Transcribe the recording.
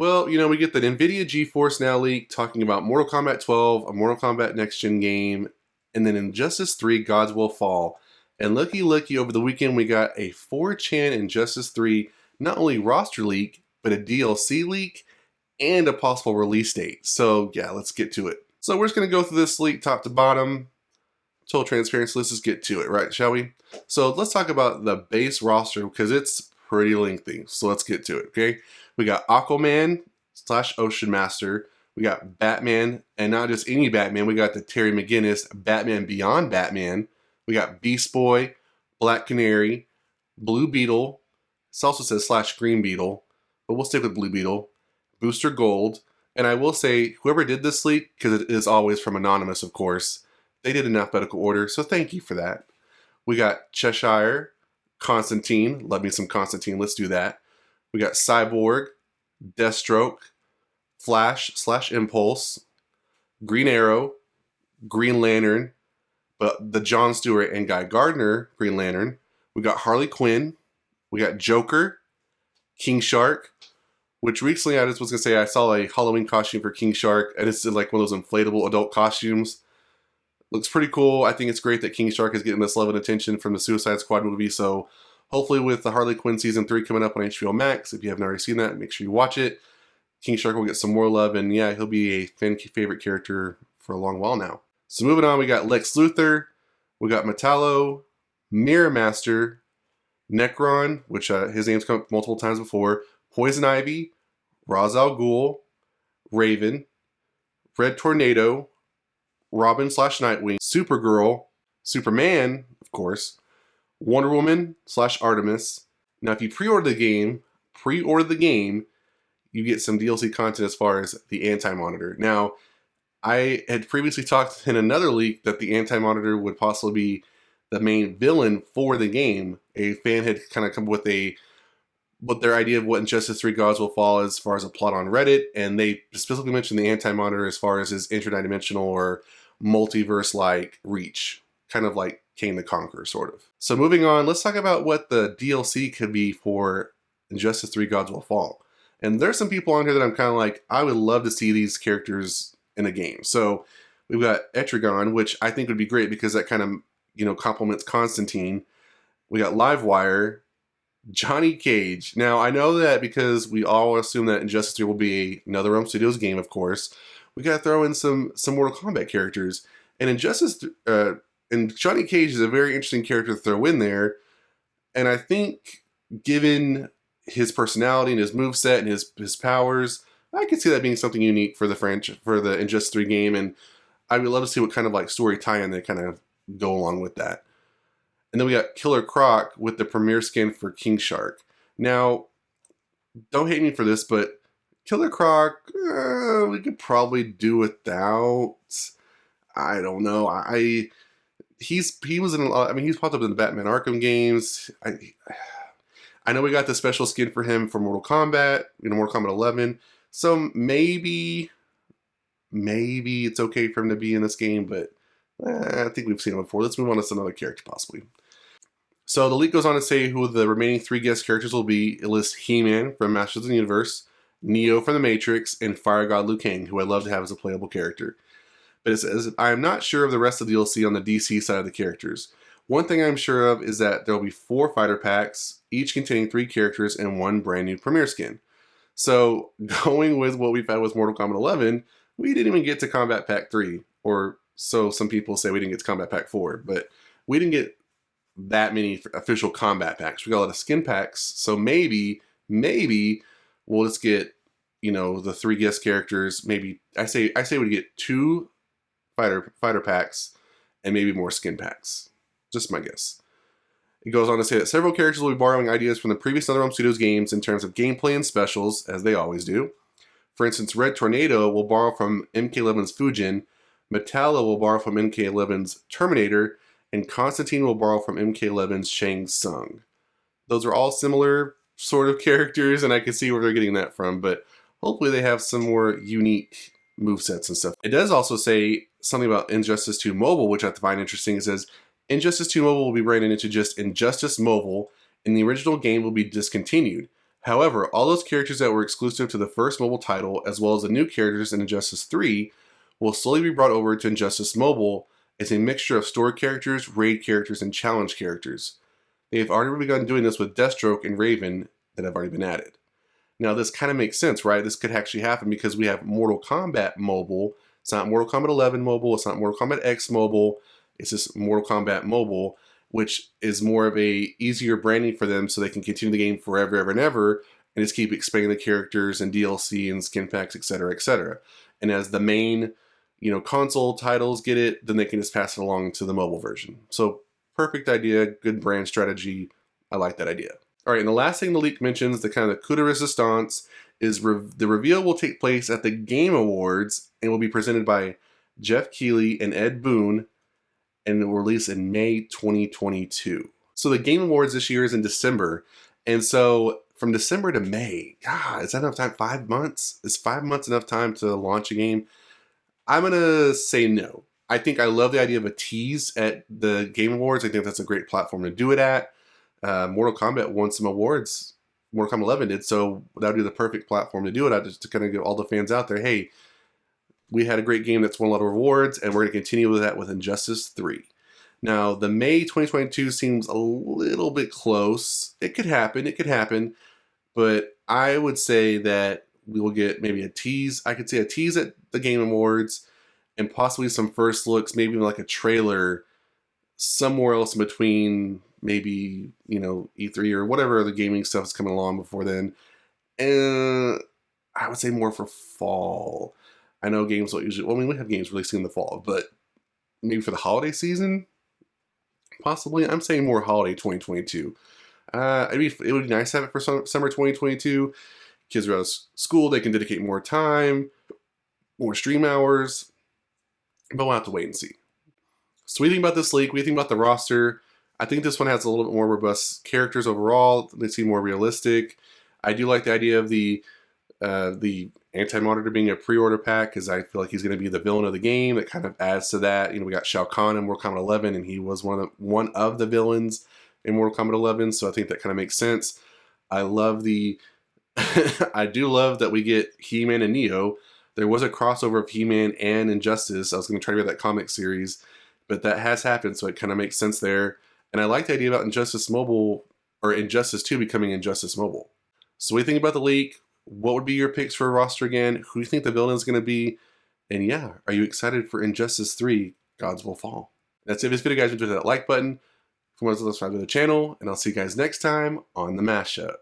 Well, we get the Nvidia GeForce Now leak talking about Mortal Kombat 12, a Mortal Kombat Next Gen game, and then Injustice 3 Gods Will Fall. And looky, over the weekend we got a 4chan Injustice 3 not only roster leak, but a DLC leak and a possible release date. So yeah, let's get to it. So we're just going to go through this leak top to bottom. Total transparency, let's just get to it, right, shall we? So let's talk about the base roster because it's pretty lengthy. So let's get to it, okay? We got Aquaman / Ocean Master. We got Batman, and not just any Batman. We got the Terry McGinnis Batman Beyond Batman. We got Beast Boy, Black Canary, Blue Beetle. This also says / Green Beetle, but we'll stick with Blue Beetle. Booster Gold. And I will say, whoever did this leak, because it is always from Anonymous, of course, they did in alphabetical order, so thank you for that. We got Cheshire, Constantine. Love me some Constantine. Let's do that. We got Cyborg, Deathstroke, Flash / Impulse, Green Arrow, Green Lantern, but the John Stewart and Guy Gardner Green Lantern. We got Harley Quinn. We got Joker, King Shark, which recently I just was going to say I saw a Halloween costume for King Shark, and it's like one of those inflatable adult costumes. Looks pretty cool. I think it's great that King Shark is getting this love and attention from the Suicide Squad movie, so hopefully with the Harley Quinn Season 3 coming up on HBO Max, if you haven't already seen that, make sure you watch it. King Shark will get some more love, and yeah, he'll be a fan favorite character for a long while now. So moving on, we got Lex Luthor, we got Metallo, Mirror Master, Necron, which his name's come up multiple times before, Poison Ivy, Ra's al Ghul, Raven, Red Tornado, Robin / Nightwing, Supergirl, Superman, of course, Wonder Woman / Artemis. Now, if you pre-order the game, you get some DLC content as far as the Anti-Monitor. Now, I had previously talked in another leak that the Anti-Monitor would possibly be the main villain for the game. A fan had kind of come with their idea of what Injustice 3 Gods Will Fall as far as a plot on Reddit, and they specifically mentioned the Anti-Monitor as far as his interdimensional or multiverse-like reach, kind of like Kang the Conqueror, sort of. So moving on, let's talk about what the DLC could be for Injustice 3 Gods Will Fall. And there's some people on here that I'm kind of like, I would love to see these characters in a game. So we've got Etrigan, which I think would be great because that kind of, complements Constantine. We got Livewire, Johnny Cage. Now, I know that because we all assume that Injustice 3 will be another Realm Studios game, of course, we got to throw in some Mortal Kombat characters. And and Johnny Cage is a very interesting character to throw in there. And I think, given his personality and his moveset and his powers, I could see that being something unique for the Injustice 3 game. And I would love to see what kind of like story tie-in they kind of go along with that. And then we got Killer Croc with the premiere skin for King Shark. Now, don't hate me for this, but Killer Croc, we could probably do without. I don't know. He's popped up in the Batman Arkham games. I know we got the special skin for him for Mortal Kombat, Mortal Kombat 11. So maybe it's okay for him to be in this game, but I think we've seen him before. Let's move on to some other character, possibly. So the leak goes on to say who the remaining 3 guest characters will be. It lists He-Man from Masters of the Universe, Neo from The Matrix, and Fire God Liu Kang, who I'd love to have as a playable character. But it says, I am not sure of the rest of the DLC on the DC side of the characters. One thing I'm sure of is that there will be 4 fighter packs, each containing 3 characters and 1 brand new premiere skin. So going with what we've had with Mortal Kombat 11, we didn't even get to Combat Pack 3, or so some people say we didn't get to Combat Pack 4, but we didn't get that many official combat packs. We got a lot of skin packs, so maybe we'll just get, the 3 guest characters. Maybe I say we get 2 fighter packs and maybe more skin packs. Just my guess. It goes on to say that several characters will be borrowing ideas from the previous NetherRealm Studios games in terms of gameplay and specials, as they always do. For instance, Red Tornado will borrow from MK11's Fujin, Metallo will borrow from MK11's Terminator, and Constantine will borrow from MK11's Shang Tsung. Those are all similar sort of characters, and I can see where they're getting that from, but hopefully they have some more unique movesets and stuff. It does also say something about Injustice 2 Mobile, which I find interesting. It says, Injustice 2 Mobile will be branded into just Injustice Mobile, and the original game will be discontinued. However, all those characters that were exclusive to the first mobile title, as well as the new characters in Injustice 3, will slowly be brought over to Injustice Mobile as a mixture of story characters, raid characters, and challenge characters. They have already begun doing this with Deathstroke and Raven that have already been added. Now, this kind of makes sense, right? This could actually happen because we have Mortal Kombat Mobile. It's not Mortal Kombat 11 Mobile. It's not Mortal Kombat X Mobile. It's just Mortal Kombat Mobile, which is more of a easier branding for them so they can continue the game forever, ever, and ever, and just keep expanding the characters and DLC and skin packs, etc., etc. And as the main, console titles get it, then they can just pass it along to the mobile version. So perfect idea, good brand strategy. I like that idea. All right, and the last thing the leak mentions, the kind of coup de resistance, is the reveal will take place at the Game Awards and will be presented by Jeff Keighley and Ed Boon, and it will release in May 2022. So the Game Awards this year is in December, and so from December to May, God, is that enough time? 5 months? Is 5 months enough time to launch a game? I'm gonna say no. I think I love the idea of a tease at the Game Awards. I think that's a great platform to do it at. Mortal Kombat won some awards. Mortal Kombat 11 did, so that would be the perfect platform to do it at, just to kind of get all the fans out there, hey, we had a great game that's won a lot of awards, and we're going to continue with that with Injustice 3. Now, the May 2022 seems a little bit close. It could happen, but I would say that we will get maybe a tease. I could say a tease at the Game Awards and possibly some first looks, maybe like a trailer somewhere else in between, maybe, E3 or whatever other gaming stuff is coming along before then. And I would say more for fall. I know games don't usually, we have games releasing in the fall, but maybe for the holiday season, possibly. I'm saying more holiday 2022. It would be nice to have it for summer 2022. Kids are out of school, they can dedicate more time, more stream hours, but we'll have to wait and see. So what do you think about this leak? What do you think about the roster? I think this one has a little bit more robust characters overall. They seem more realistic. I do like the idea of the Anti-Monitor being a pre-order pack, because I feel like he's going to be the villain of the game. That kind of adds to that. We got Shao Kahn in Mortal Kombat 11, and he was one of the villains in Mortal Kombat 11, so I think that kind of makes sense. I love I do love that we get He-Man and Neo. There was a crossover of He-Man and Injustice. I was going to try to read that comic series, but that has happened, so it kind of makes sense there. And I like the idea about Injustice Mobile, or Injustice 2 becoming Injustice Mobile. So what do you think about the leak? What would be your picks for a roster again? Who do you think the villain is going to be? And yeah, are you excited for Injustice 3, Gods Will Fall? That's it for this video, guys. Remember to hit that like button. If you want to subscribe to the channel, and I'll see you guys next time on the Mashup.